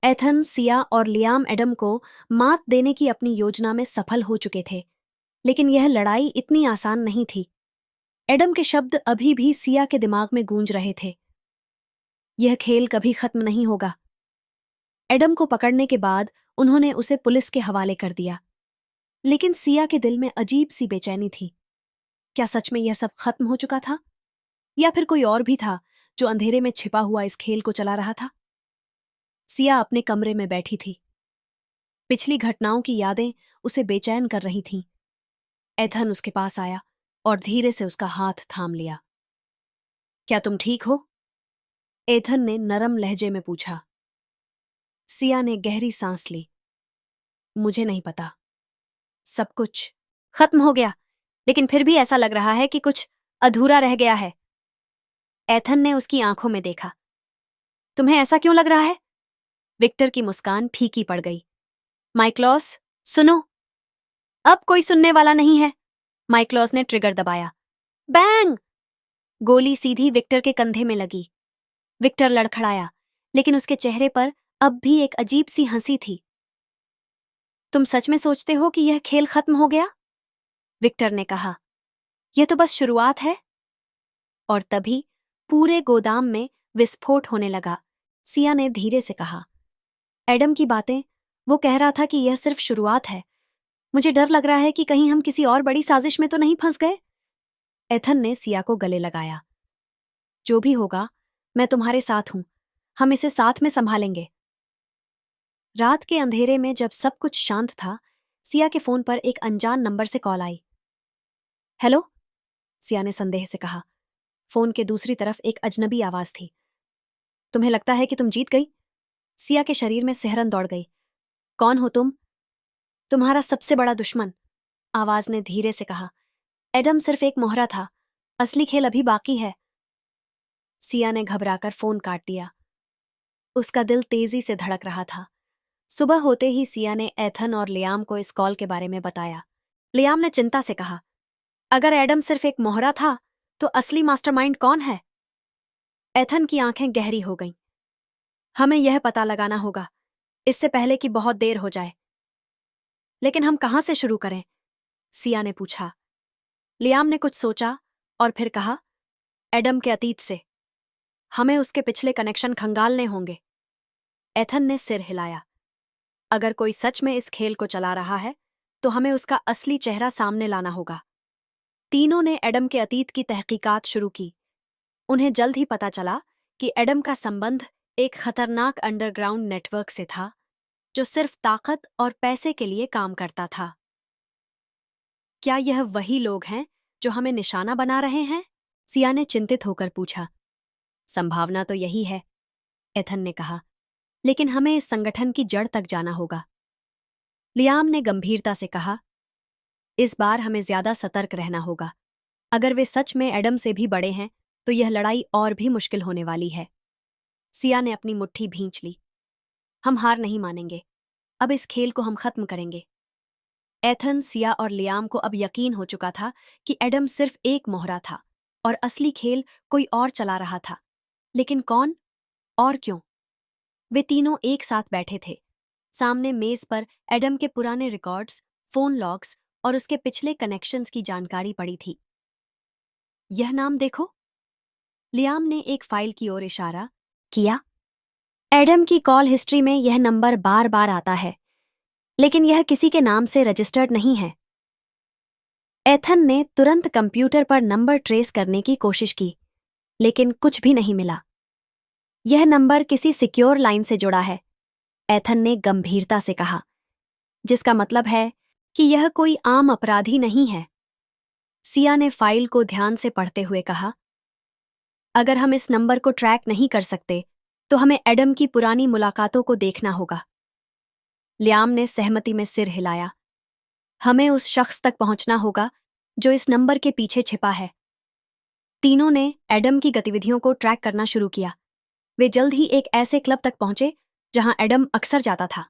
Ethan, Siya और Liam Adam को मात देने की अपनी योजना में सफल हो चुके थे, लेकिन यह लड़ाई इतनी आसान नहीं थी। एडम के शब्द अभी भी सिया के दिमाग में गूंज रहे थे। यह खेल कभी खत्म नहीं होगा। एडम को पकड़ने के बाद उन्होंने उसे पुलिस के हवाले कर दिया, लेकिन सिया के दिल में अजीब सी बेचैनी थी। क्या सच में यह सब खत्म हो चुका था, या फिर कोई और भी था जो अंधेरे में छिपा हुआ इस खेल को चला रहा था? सिया अपने कमरे में बैठी थी। पिछली घटनाओं की यादें उसे बेचैन कर रही थीं। एथन उसके पास आया और धीरे से उसका हाथ थाम लिया। क्या तुम ठीक हो? एथन ने नरम लहजे में पूछा। सिया ने गहरी सांस ली। मुझे नहीं पता। सब कुछ खत्म हो गया, लेकिन फिर भी ऐसा लग रहा है कि कुछ अधूरा रह गया है। एथन ने उसकी आंखों में देखा। तुम्हें ऐसा क्यों लग रहा है? विक्टर की मुस्कान फीकी पड़ गई। माइक्लोस, सुनो। अब कोई सुनने वाला नहीं है। माइक्लोस ने ट्रिगर दबाया। बैंग! गोली सीधी विक्टर के कंधे में लगी। विक्टर लड़खड़ाया, लेकिन उसके चेहरे पर अब भी एक अजीब सी हंसी थी। तुम सच में सोचते हो कि यह खेल खत्म हो गया? विक्टर ने कहा। यह तो बस शुरुआत है। और तभी पूरे गोदाम में विस्फोट होने लगा। सिया ने धीरे से कहा। एडम की बातें, वो कह रहा था कि यह सिर्फ शुरुआत है। मुझे डर लग रहा है कि कहीं हम किसी और बड़ी साजिश में तो नहीं फंस गए। एथन ने सिया को गले लगाया। जो भी होगा, मैं तुम्हारे साथ हूं। हम इसे साथ में संभालेंगे। रात के अंधेरे में जब सब कुछ शांत था, सिया के फोन पर एक अनजान नंबर से कॉल आई। हेलो, सिया ने संदेह से कहा। फोन के दूसरी तरफ एक अजनबी आवाज थी। तुम्हें लगता है कि तुम जीत गई? सिया के शरीर में सिहरन दौड़ गई। कौन हो तुम? तुम्हारा सबसे बड़ा दुश्मन, आवाज ने धीरे से कहा। एडम सिर्फ एक मोहरा था, असली खेल अभी बाकी है। सिया ने घबराकर फोन काट दिया। उसका दिल तेजी से धड़क रहा था। सुबह होते ही सिया ने एथन और लियाम को इस कॉल के बारे में बताया। लियाम ने चिंता से कहा, अगर एडम सिर्फ एक मोहरा था, तो असली मास्टरमाइंड कौन है? एथन की आंखें गहरी हो गईं। हमें यह पता लगाना होगा, इससे पहले कि बहुत देर हो जाए। लेकिन हम कहां से शुरू करें? सिया ने पूछा। लियाम ने कुछ सोचा और फिर कहा, एडम के अतीत से। हमें उसके पिछले कनेक्शन खंगालने होंगे। एथन ने सिर हिलाया। अगर कोई सच में इस खेल को चला रहा है, तो हमें उसका असली चेहरा सामने लाना होगा। तीनों ने एडम के अतीत की तहकीकात शुरू की। उन्हें जल्द ही पता चला कि एडम का संबंध एक खतरनाक अंडरग्राउंड नेटवर्क से था, जो सिर्फ ताकत और पैसे के लिए काम करता था। क्या यह वही लोग हैं जो हमें निशाना बना रहे हैं? सिया ने चिंतित होकर पूछा। संभावना तो यही है, एथन ने कहा, लेकिन हमें इस संगठन की जड़ तक जाना होगा। लियाम ने गंभीरता से कहा, इस बार हमें ज्यादा सतर्क रहना होगा। अगर वे सच में एडम से भी बड़े हैं, तो यह लड़ाई और भी मुश्किल होने वाली है। सिया ने अपनी मुट्ठी भींच ली। हम हार नहीं मानेंगे। अब इस खेल को हम खत्म करेंगे। एथन, सिया और लियाम को अब यकीन हो चुका था कि एडम सिर्फ एक मोहरा था और असली खेल कोई और चला रहा था। लेकिन कौन और क्यों? वे तीनों एक साथ बैठे थे। सामने मेज पर एडम के पुराने रिकॉर्ड्स, फोन लॉग्स और उसके पिछले कनेक्शंस की जानकारी पड़ी थी। यह नाम देखो। लियाम ने एक फाइल की ओर इशारा किया। एडम की कॉल हिस्ट्री में यह नंबर बार बार आता है, लेकिन यह किसी के नाम से रजिस्टर्ड नहीं है। एथन ने तुरंत कंप्यूटर पर नंबर ट्रेस करने की कोशिश की, लेकिन कुछ भी नहीं मिला। यह नंबर किसी सिक्योर लाइन से जुड़ा है, एथन ने गंभीरता से कहा, जिसका मतलब है कि यह कोई आम अपराधी नहीं है। सिया ने फाइल को ध्यान से पढ़ते हुए कहा, अगर हम इस नंबर को ट्रैक नहीं कर सकते, तो हमें एडम की पुरानी मुलाकातों को देखना होगा। लियाम ने सहमति में सिर हिलाया। हमें उस शख्स तक पहुंचना होगा जो इस नंबर के पीछे छिपा है। तीनों ने एडम की गतिविधियों को ट्रैक करना शुरू किया। वे जल्द ही एक ऐसे क्लब तक पहुंचे जहां एडम अक्सर जाता था।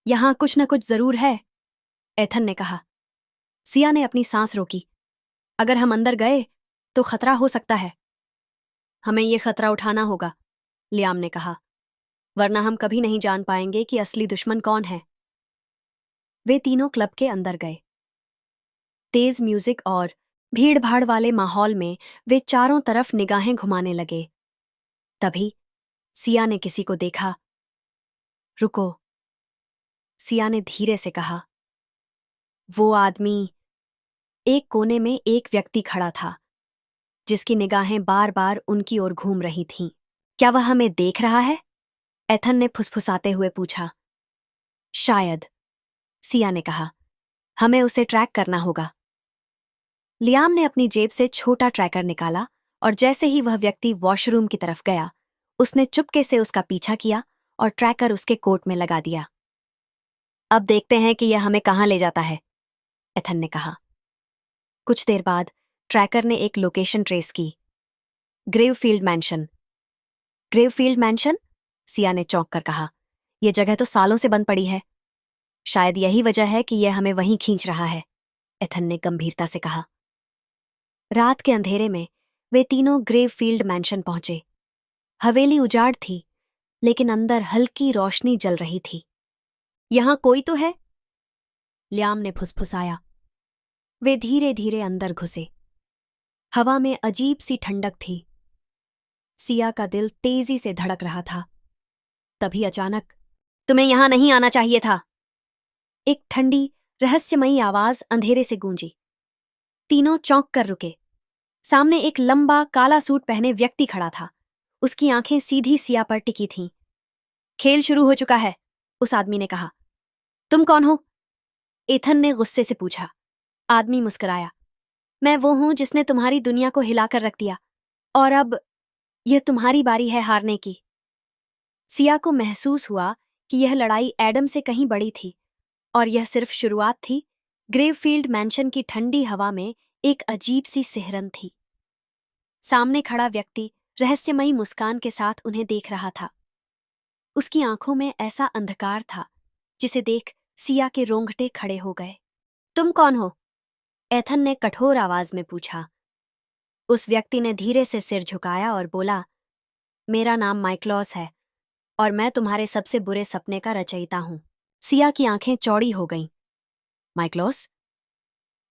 यहां कुछ न कुछ जरूर है, एथन ने कहा। सिया ने अपनी सांस रोकी। अगर हम अंदर गए तो खतरा हो सकता है। हमें यह खतरा उठाना होगा, लियाम ने कहा। वरना हम कभी नहीं जान पाएंगे कि असली दुश्मन कौन है। वे तीनों क्लब के अंदर गए। तेज म्यूजिक और भीड़-भाड़ वाले माहौल में वे चारों तरफ निगाहें घुमाने लगे। तभी सिया ने किसी को देखा। रुको, सिया ने धीरे से कहा। वो आदमी। एक कोने में एक व्यक्ति खड़ा था, जिसकी निगाहें बार बार उनकी ओर घूम रही थीं। क्या वह हमें देख रहा है? एथन ने फुसफुसाते हुए पूछा। शायद, सिया ने कहा। हमें उसे ट्रैक करना होगा। लियाम ने अपनी जेब से छोटा ट्रैकर निकाला और जैसे ही वह व्यक्ति वॉशरूम की तरफ गया, उसने चुपके से उसका पीछा किया और ट्रैकर उसके कोट में लगा दिया। अब देखते हैं कि यह हमें कहाँ ले जाता है, एथन ने कहा। कुछ देर बाद ट्रैकर ने एक लोकेशन ट्रेस की। ग्रेवफील्ड मैंशन। ग्रेवफील्ड मैंशन? सिया ने चौंक कर कहा। यह जगह तो सालों से बंद पड़ी है। शायद यही वजह है कि यह हमें वहीं खींच रहा है, एथन ने गंभीरता से कहा। रात के अंधेरे में वे तीनों ग्रेवफील्ड मैंशन पहुंचे। हवेली उजाड़ थी, लेकिन अंदर हल्की रोशनी जल रही थी। यहां कोई तो है, लियाम ने फुसफुसाया। वे धीरे धीरे अंदर घुसे। हवा में अजीब सी ठंडक थी। सिया का दिल तेजी से धड़क रहा था। तभी अचानक, तुम्हें यहां नहीं आना चाहिए था, एक ठंडी रहस्यमयी आवाज अंधेरे से गूंजी। तीनों चौंक कर रुके। सामने एक लंबा काला सूट पहने व्यक्ति खड़ा था। उसकी आंखें सीधी सिया पर टिकी थीं। खेल शुरू हो चुका है, उस आदमी ने कहा। तुम कौन हो? एथन ने गुस्से से पूछा। आदमी मुस्कुराया। मैं वो हूं जिसने तुम्हारी दुनिया को हिलाकर रख दिया, और अब यह तुम्हारी बारी है हारने की। सिया को महसूस हुआ कि यह लड़ाई एडम से कहीं बड़ी थी, और यह सिर्फ शुरुआत थी। ग्रेवफील्ड मैंशन की ठंडी हवा में एक अजीब सी सिहरन थी। सामने खड़ा व्यक्ति रहस्यमयी मुस्कान के साथ उन्हें देख रहा था। उसकी आंखों में ऐसा अंधकार था जिसे देख सिया के रोंगटे खड़े हो गए। तुम कौन हो? एथन ने कठोर आवाज में पूछा। उस व्यक्ति ने धीरे से सिर झुकाया और बोला, मेरा नाम माइक्लॉस है, और मैं तुम्हारे सबसे बुरे सपने का रचयिता हूं। सिया की आंखें चौड़ी हो गईं। माइक्लॉस?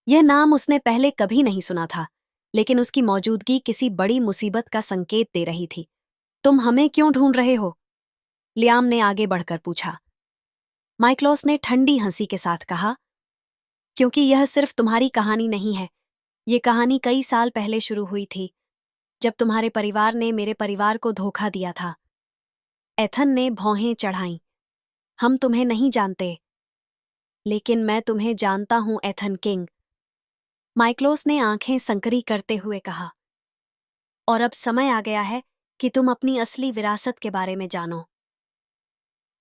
यह नाम उसने पहले कभी नहीं सुना था, लेकिन उसकी मौजूदगी किसी बड़ी मुसीबत का संकेत दे रही थी। तुम हमें क्यों ढूंढ रहे हो? लियाम ने आगे बढ़कर पूछा। माइक्लॉस ने ठंडी हंसी के साथ कहा, क्योंकि यह सिर्फ तुम्हारी कहानी नहीं है। ये कहानी कई साल पहले शुरू हुई थी, जब तुम्हारे परिवार ने मेरे परिवार को धोखा दिया था। एथन ने भौहें चढ़ाईं। हम तुम्हें नहीं जानते, लेकिन मैं तुम्हें जानता हूं, एथन किंग, माइक्लोस ने आंखें संकरी करते हुए कहा। और अब समय आ गया है कि तुम अपनी असली विरासत के बारे में जानो।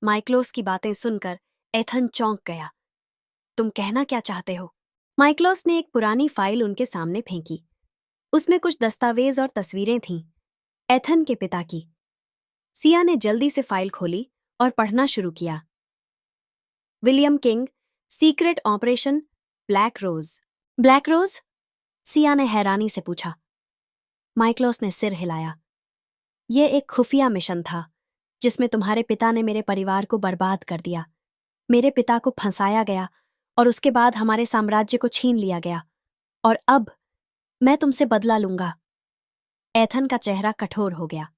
माइक्लोस की बातें सुनकर एथन चौंक गया। तुम कहना क्या चाहते हो? माइक्लोस ने एक पुरानी फाइल उनके सामने फेंकी। उसमें कुछ दस्तावेज और तस्वीरें थीं, एथन के पिता की। सिया ने जल्दी से फाइल खोली और पढ़ना शुरू किया। William King, secret operation black rose. Black rose? Siya ने हैरानी से पूछा। माइक्लोस ने सिर हिलाया। यह एक खुफिया मिशन था, जिसमें तुम्हारे पिता ने मेरे परिवार को बर्बाद कर दिया। मेरे पिता को फंसाया गया और उसके बाद हमारे साम्राज्य को छीन लिया गया, और अब मैं तुमसे बदला लूंगा। एथन का चेहरा कठोर हो गया।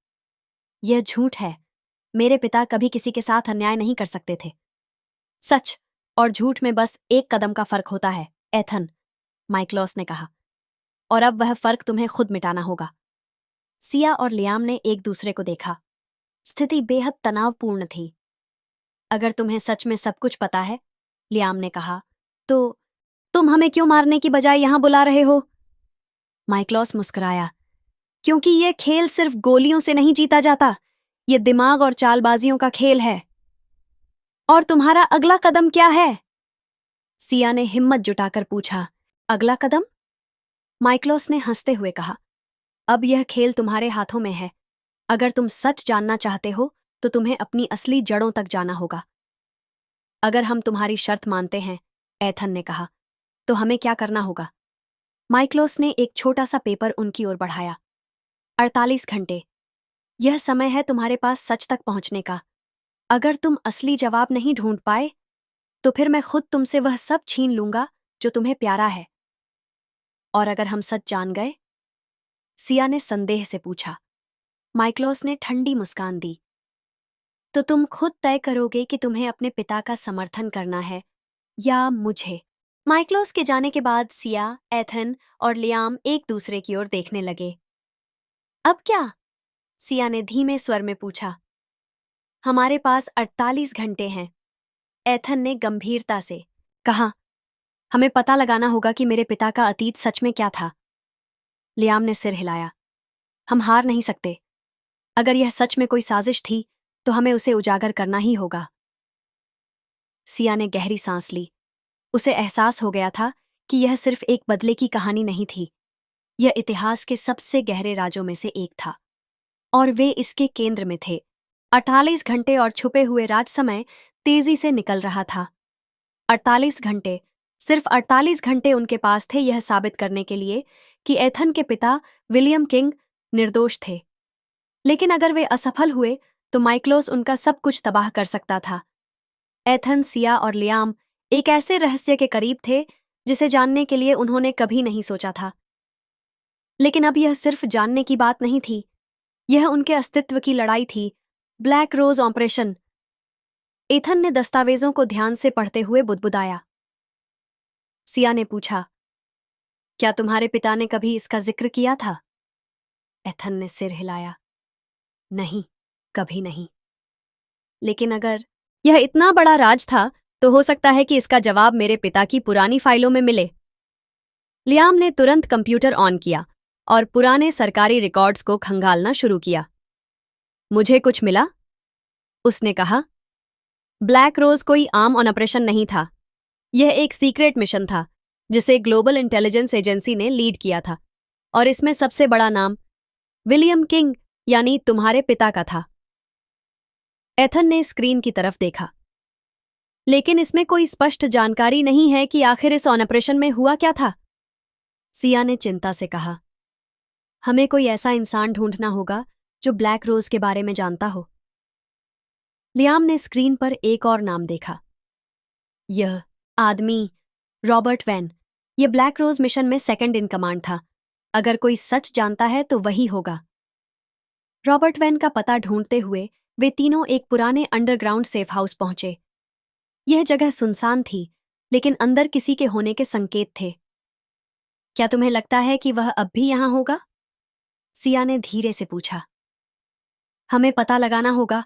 यह झूठ है। मेरे पिता कभी किसी के साथ अन्याय नहीं कर सकते थे। सच और झूठ में बस एक कदम का फर्क होता है, एथन, माइक्लोस ने कहा। और अब वह फर्क तुम्हें खुद मिटाना होगा। सिया और लियाम ने एक दूसरे को देखा। स्थिति बेहद तनावपूर्ण थी। अगर तुम्हें सच में सब कुछ पता है, लियाम ने कहा, तो तुम हमें क्यों मारने की बजाय यहां बुला रहे हो? माइक्लोस मुस्कुराया। क्योंकि यह खेल सिर्फ गोलियों से नहीं जीता जाता। यह दिमाग और चालबाजियों का खेल है। और तुम्हारा अगला कदम क्या है? सिया ने हिम्मत जुटाकर पूछा। अगला कदम? माइक्लोस ने हंसते हुए कहा, अब यह खेल तुम्हारे हाथों में है। अगर तुम सच जानना चाहते हो तो तुम्हें अपनी असली जड़ों तक जाना होगा। अगर हम तुम्हारी शर्त मानते हैं, एथन ने कहा, तो हमें क्या करना होगा? माइक्लोस ने एक छोटा सा पेपर उनकी ओर बढ़ाया। 48 घंटे। यह समय है तुम्हारे पास सच तक पहुंचने का। अगर तुम असली जवाब नहीं ढूंढ पाए तो फिर मैं खुद तुमसे वह सब छीन लूंगा जो तुम्हें प्यारा है। और अगर हम सच जान गए? सिया ने संदेह से पूछा। माइक्लोस ने ठंडी मुस्कान दी। तो तुम खुद तय करोगे कि तुम्हें अपने पिता का समर्थन करना है या मुझे। माइक्लोस के जाने के बाद सिया, एथन और लियाम एक दूसरे की ओर देखने लगे। अब क्या? सिया ने धीमे स्वर में पूछा। हमारे पास 48 घंटे हैं, एथन ने गंभीरता से कहा। हमें पता लगाना होगा कि मेरे पिता का अतीत सच में क्या था। लियाम ने सिर हिलाया। हम हार नहीं सकते। अगर यह सच में कोई साजिश थी तो हमें उसे उजागर करना ही होगा। सिया ने गहरी सांस ली। उसे एहसास हो गया था कि यह सिर्फ एक बदले की कहानी नहीं थी, यह इतिहास के सबसे गहरे राजों में से एक था और वे इसके केंद्र में थे। 48 घंटे और छुपे हुए राज समय तेजी से निकल रहा था। 48 घंटे, सिर्फ 48 घंटे उनके पास थे यह साबित करने के लिए कि एथन के पिता विलियम किंग निर्दोष थे। लेकिन अगर वे असफल हुए तो माइक्लोस उनका सब कुछ तबाह कर सकता था। एथन, सिया और लियाम एक ऐसे रहस्य के करीब थे जिसे जानने के लिए उन्होंने कभी नहीं सोचा था। लेकिन अब यह सिर्फ जानने की बात नहीं थी, यह उनके अस्तित्व की लड़ाई थी। ब्लैक रोज ऑपरेशन। एथन ने दस्तावेजों को ध्यान से पढ़ते हुए बुदबुदाया। सिया ने पूछा, क्या तुम्हारे पिता ने कभी इसका जिक्र किया था? एथन ने सिर हिलाया। नहीं, कभी नहीं। लेकिन अगर यह इतना बड़ा राज था तो हो सकता है कि इसका जवाब मेरे पिता की पुरानी फाइलों में मिले। लियाम ने तुरंत कंप्यूटर ऑन किया और पुराने सरकारी रिकॉर्ड्स को खंगालना शुरू किया। मुझे कुछ मिला? उसने कहा। ब्लैक रोज कोई आम ऑपरेशन नहीं था। यह एक सीक्रेट मिशन था जिसे ग्लोबल इंटेलिजेंस एजेंसी ने लीड किया था और इसमें सबसे बड़ा नाम विलियम किंग यानी तुम्हारे पिता का था। एथन ने स्क्रीन की तरफ देखा। लेकिन इसमें कोई स्पष्ट जानकारी नहीं है कि आखिर इस ऑपरेशन में हुआ क्या था। सिया ने चिंता से कहा। हमें कोई ऐसा इंसान ढूंढना होगा जो ब्लैक रोज के बारे में जानता हो। लियाम ने स्क्रीन पर एक और नाम देखा। यह आदमी रॉबर्ट वैन, यह ब्लैक रोज मिशन में सेकंड इन कमांड था। अगर कोई सच जानता है तो वही होगा। रॉबर्ट वैन का पता ढूंढते हुए वे तीनों एक पुराने अंडरग्राउंड सेफ हाउस पहुंचे। यह जगह सुनसान थी, लेकिन अंदर किसी के होने के संकेत थे। क्या तुम्हें लगता है कि वह अब भी यहां होगा? सिया ने धीरे से पूछा। हमें पता लगाना होगा,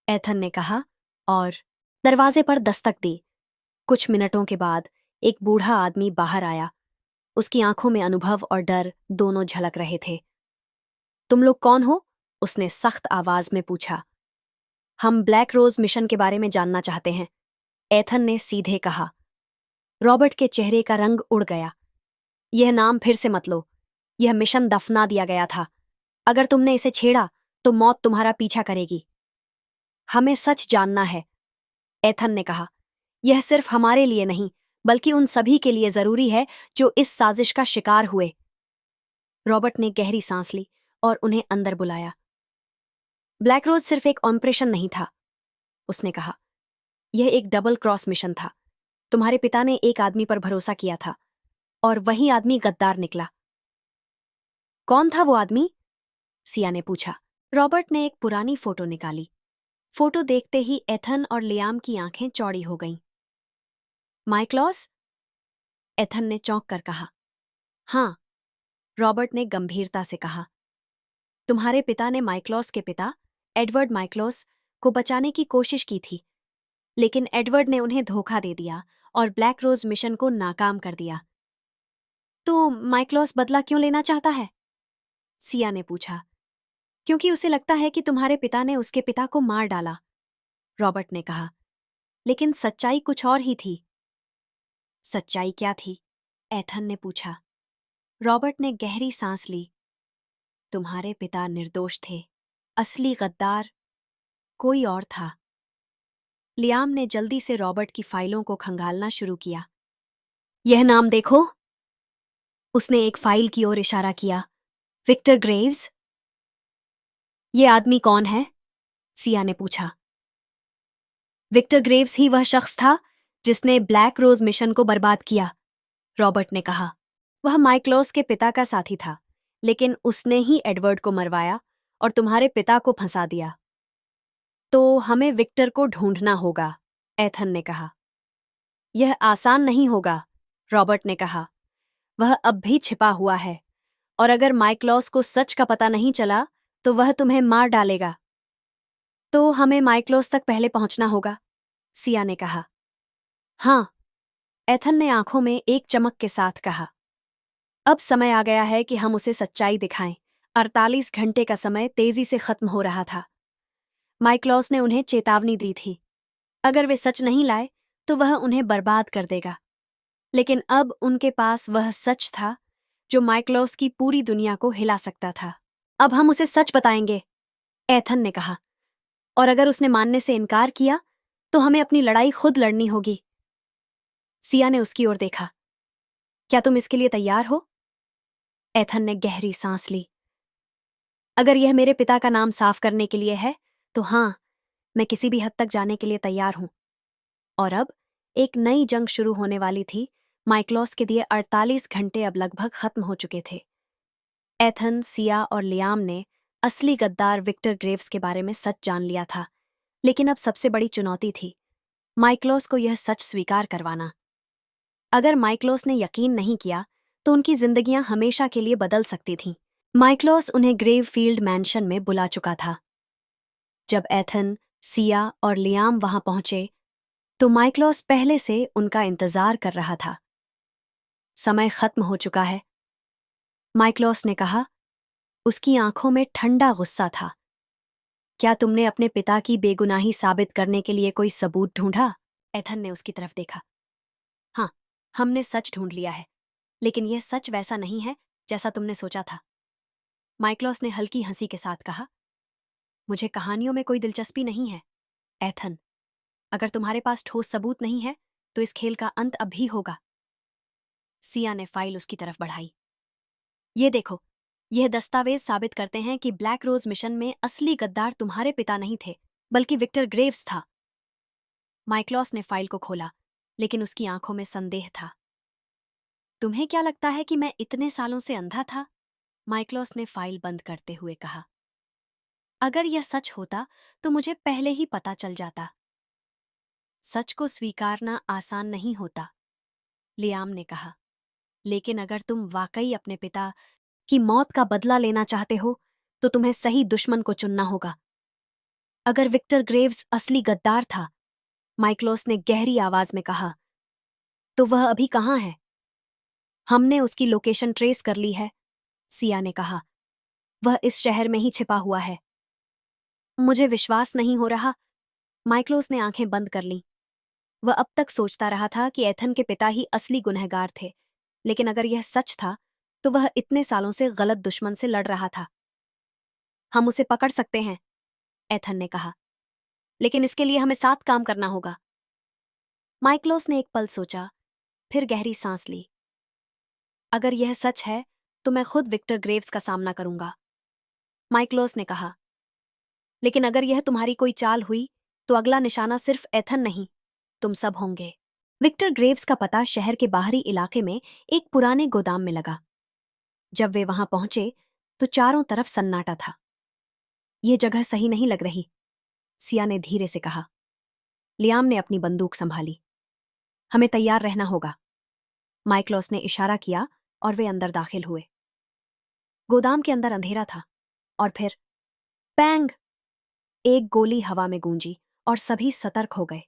एथन ने कहा और दरवाजे पर दस्तक दी। कुछ मिनटों के बाद एक बूढ़ा आदमी बाहर आया। उसकी आंखों में अनुभव और डर दोनों झलक रहे थे। तुम लोग कौन हो? उसने सख्त आवाज में पूछा। हम ब्लैक रोज मिशन के बारे में जानना चाहते हैं, एथन ने सीधे कहा। रॉबर्ट के चेहरे का रंग उड़ गया। यह नाम फिर से मत लो। यह मिशन दफना दिया गया था। अगर तुमने इसे छेड़ा तो मौत तुम्हारा पीछा करेगी। हमें सच जानना है, एथन ने कहा। यह सिर्फ हमारे लिए नहीं बल्कि उन सभी के लिए जरूरी है जो इस साजिश का शिकार हुए। रॉबर्ट ने गहरी सांस ली और उन्हें अंदर बुलाया। ब्लैक रोज सिर्फ एक ऑपरेशन नहीं था, उसने कहा। यह एक डबल क्रॉस मिशन था। तुम्हारे पिता ने एक आदमी पर भरोसा किया था और वही आदमी गद्दार निकला। कौन था वो आदमी? सिया ने पूछा। रॉबर्ट ने एक पुरानी फोटो निकाली। फोटो देखते ही एथन और लियाम की आंखें चौड़ी हो गईं। माइक्लोस? एथन ने चौंक कर कहा। हाँ, रॉबर्ट ने गंभीरता से कहा। तुम्हारे पिता ने माइक्लोस के पिता एडवर्ड माइक्लोस को बचाने की कोशिश की थी, लेकिन एडवर्ड ने उन्हें धोखा दे दिया और ब्लैक रोज मिशन को नाकाम कर दिया। तो माइक्लोस बदला क्यों लेना चाहता है? सिया ने पूछा। क्योंकि उसे लगता है कि तुम्हारे पिता ने उसके पिता को मार डाला, रॉबर्ट ने कहा। लेकिन सच्चाई कुछ और ही थी। सच्चाई क्या थी? एथन ने पूछा। रॉबर्ट ने गहरी सांस ली। तुम्हारे पिता निर्दोष थे। असली गद्दार कोई और था। लियाम ने जल्दी से रॉबर्ट की फाइलों को खंगालना शुरू किया। यह नाम देखो, उसने एक फाइल की ओर इशारा किया। Victor Graves. ये आदमी कौन है? सिया ने पूछा। विक्टर ग्रेव्स ही वह शख्स था जिसने ब्लैक रोज मिशन को बर्बाद किया, रॉबर्ट ने कहा। वह माइक्लोस के पिता का साथी था, लेकिन उसने ही एडवर्ड को मरवाया और तुम्हारे पिता को फंसा दिया। तो हमें विक्टर को ढूंढना होगा, एथन ने कहा। यह आसान नहीं होगा, रॉबर्ट ने कहा। वह अब भी छिपा हुआ है, और अगर माइक्लोस को सच का पता नहीं चला तो वह तुम्हें मार डालेगा। तो हमें माइक्लोस तक पहले पहुंचना होगा, सिया ने कहा। हाँ, एथन ने आंखों में एक चमक के साथ कहा। अब समय आ गया है कि हम उसे सच्चाई दिखाएं। 48 घंटे का समय तेजी से खत्म हो रहा था। माइक्लोस ने उन्हें चेतावनी दी थी। अगर वे सच नहीं लाए तो वह उन्हें बर्बाद कर देगा। लेकिन अब उनके पास वह सच था जो माइक्लोस की पूरी दुनिया को हिला सकता था। अब हम उसे सच बताएंगे, एथन ने कहा। और अगर उसने मानने से इनकार किया तो हमें अपनी लड़ाई खुद लड़नी होगी। सिया ने उसकी ओर देखा। क्या तुम इसके लिए तैयार हो? एथन ने गहरी सांस ली। अगर यह मेरे पिता का नाम साफ करने के लिए है तो हाँ, मैं किसी भी हद तक जाने के लिए तैयार हूं। और अब एक नई जंग शुरू होने वाली थी। माइक्लोस के दिए 48 घंटे अब लगभग खत्म हो चुके थे। एथन, सिया और लियाम ने असली गद्दार विक्टर ग्रेव्स के बारे में सच जान लिया था, लेकिन अब सबसे बड़ी चुनौती थी माइक्लोस को यह सच स्वीकार करवाना। अगर माइक्लोस ने यकीन नहीं किया तो उनकी जिंदगियां हमेशा के लिए बदल सकती थीं। माइक्लोस उन्हें ग्रेव फील्ड मैंशन में बुला चुका था। जब एथन, सिया और लियाम वहां पहुंचे तो माइक्लोस पहले से उनका इंतजार कर रहा था। समय खत्म हो चुका है, माइक्लोस ने कहा। उसकी आंखों में ठंडा गुस्सा था। क्या तुमने अपने पिता की बेगुनाही साबित करने के लिए कोई सबूत ढूंढा? एथन ने उसकी तरफ देखा। हाँ, हमने सच ढूंढ लिया है, लेकिन यह सच वैसा नहीं है जैसा तुमने सोचा था, माइक्लोस ने हल्की हंसी के साथ कहा। मुझे कहानियों में कोई दिलचस्पी नहीं है, एथन। अगर तुम्हारे पास ठोस सबूत नहीं है तो इस खेल का अंत अब भी होगा। सिया ने फाइल उसकी तरफ बढ़ाई। ये देखो, यह दस्तावेज साबित करते हैं कि ब्लैक रोज मिशन में असली गद्दार तुम्हारे पिता नहीं थे, बल्कि विक्टर ग्रेव्स था। माइक्लोस ने फाइल को खोला, लेकिन उसकी आंखों में संदेह था। तुम्हें क्या लगता है कि मैं इतने सालों से अंधा था? माइक्लोस ने फाइल बंद करते हुए कहा। अगर यह सच होता तो मुझे पहले ही पता चल जाता। सच को स्वीकारना आसान नहीं होता, लियाम ने कहा। लेकिन अगर तुम वाकई अपने पिता की मौत का बदला लेना चाहते हो तो तुम्हें सही दुश्मन को चुनना होगा। अगर विक्टर ग्रेव्स असली गद्दार था, माइक्लोस ने गहरी आवाज में कहा, तो वह अभी कहाँ है? हमने उसकी लोकेशन ट्रेस कर ली है, सिया ने कहा। वह इस शहर में ही छिपा हुआ है। मुझे विश्वास नहीं हो रहा, माइक्लोस ने आंखें बंद कर लीं। वह अब तक सोचता रहा था कि एथन के पिता ही असली गुनहगार थे, लेकिन अगर यह सच था तो वह इतने सालों से गलत दुश्मन से लड़ रहा था। हम उसे पकड़ सकते हैं, एथन ने कहा, लेकिन इसके लिए हमें साथ काम करना होगा। माइक्लोस ने एक पल सोचा, फिर गहरी सांस ली। अगर यह सच है तो मैं खुद विक्टर ग्रेव्स का सामना करूंगा, माइक्लोस ने कहा। लेकिन अगर यह तुम्हारी कोई चाल हुई तो अगला निशाना सिर्फ एथन नहीं, तुम सब होंगे। विक्टर ग्रेव्स का पता शहर के बाहरी इलाके में एक पुराने गोदाम में लगा। जब वे वहां पहुंचे तो चारों तरफ सन्नाटा था। यह जगह सही नहीं लग रही, सिया ने धीरे से कहा। लियाम ने अपनी बंदूक संभाली। हमें तैयार रहना होगा, माइक्लोस ने इशारा किया और वे अंदर दाखिल हुए। गोदाम के अंदर अंधेरा था और फिर बैंग! एक गोली हवा में गूंजी और सभी सतर्क हो गए।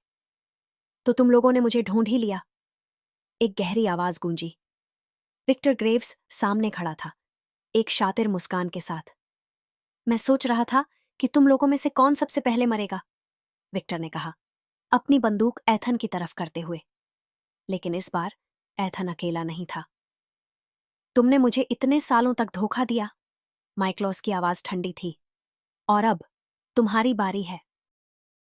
तो तुम लोगों ने मुझे ढूंढ ही लिया, एक गहरी आवाज गूंजी। विक्टर ग्रेव्स सामने खड़ा था, एक शातिर मुस्कान के साथ। मैं सोच रहा था कि तुम लोगों में से कौन सबसे पहले मरेगा, विक्टर ने कहा, अपनी बंदूक एथन की तरफ करते हुए। लेकिन इस बार एथन अकेला नहीं था। तुमने मुझे इतने सालों तक धोखा दिया, माइक्लोस की आवाज ठंडी थी। और अब तुम्हारी बारी है।